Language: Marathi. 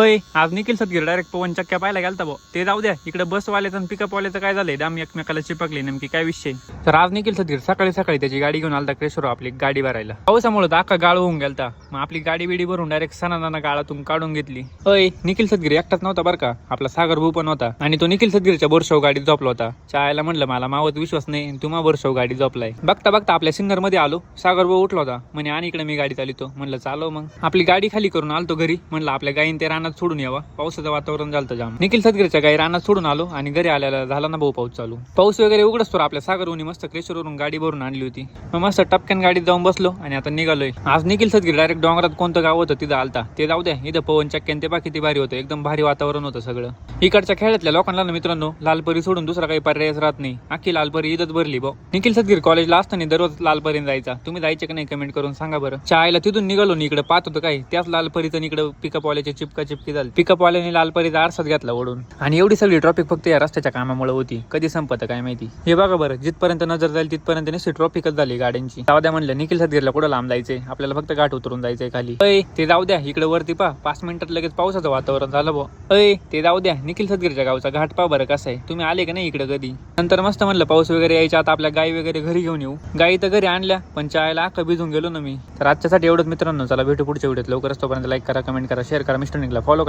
होय, आज निखिल सदगीर डायरेक्ट पवन चक्क्या पाहायला गेलता भाऊ. ते जाऊ द्या, इकडे बसवाल्याचं आणि पिकअपवाल्याचं काय झालंय, दाम एकमेकाला चिपकले नेमकी काय विषय. तर आज निखिल सदगीर सकाळी सकाळी त्याची गाडी घेऊन आलता क्रेशर आपली गाडी भरायला. पावसामुळे तर अख्खा गाळ होऊन गेलता. मग आपली गाडी बिडी भरून डायरेक्ट सणाना गाळातून काढून घेतली. होय, निखिल सदगीर एकटाच नव्हता बरं का, आपला सागर भाऊ पण होता. आणि तो निखिल सदगीरच्या बोरशाव गाडीत झोपला होता. चायला म्हणलं मला मावत विश्वास नाही, तुम्हा बोरशाव गाडी झोपलाय. बघता बघता आपल्या सिन्नर मध्ये आलो. सागर भाऊ उठला होता, म्हणे आणि इकडे मी गाडी चालितो. म्हणलं चालव मग. आपली गाडी खाली करून आलतो घरी. म्हणलं आपल्या गायीन ते रानात सोडून यावा, पावसाचं वातावरण झालं जाम. निखिल सदगीरच्या गाई रानात सोडून आलो आणि घरी आल्याला झाला ना भाऊ पाऊस चालू. पाऊस वगैरे उघडच तो आपल्या सागरवनी मस्त क्रेशरवरून गाडी भरून आणली होती. मग मस्त टपक्यान गाडीत जाऊन बसलो आणि आता निघालोय. आज निखिल सदगीर डायरेक्ट डोंगरात कोणतं गाव होतं तिथं आलता. ते जाऊ द्या, इथं पवन चक्क्यान ते बा किती भारी होतं, एकदम भारी वातावरण होतं सगळं. इकडच्या खेळातल्या लोकांना मित्रांनो लालपरी सोडून दुसरा काही पर्यायच राहत नाही. अख्खी लालपरी इथंच भरली भाऊ. निखिल सदगीर कॉलेजला असताना दररोज लालपरीन जायचा. तुम्ही जायचे का नाही कमेंट करून सांगा बरं. चायला तिथून निघालो नि इकडे पाहत होतं काय, त्याच लालपरीचं इकडे पिकअपवाल्याची चिपका चिपकी झाली. पिकअपवाल्याने लालपरीचा आरसात घेतला ओढून. आणि एवढी सगळी ट्रॉफिक फक्त या रस्त्याच्या कामामुळे होती. कधी संपत काय माहिती. हे बघा बरं, जिथपर्यंत नजर जाईल तिथपर्यंत नुसती ट्रॉफिकच झाली गाड्यांची. जाऊ द्या म्हणलं, निखिल सदगीरला कुठं लांब जायचंय, आपल्याला फक्त घाट उतरून जायचंय खाली. ते जाऊ द्या, इकडे वरती पा 5 मिनिटात लगेच पावसाचं वातावरण झालं भाऊ. ते जाऊ द्या, निखिल सदगीरच्या गावचा घाट पा बरं कसं आहे. तुम्ही आले का नाही इकडे कधी. नंतर मस्त म्हणलं पाऊस वगैरे यायच्या आता आपल्या गाई वगैरे घरी घेऊन येऊ. गाई तर घरी आणल्या, पण चायला अख्खा भिजून गेलो ना मी. तर आजच्यासाठी एवढंच मित्रांनो, चला भेटू पुढच्या व्हिडिओत लवकरच. तोपर्यंत लाईक करा, कमेंट करा, शेअर करा, मिस्टर निकला फॉलो करा.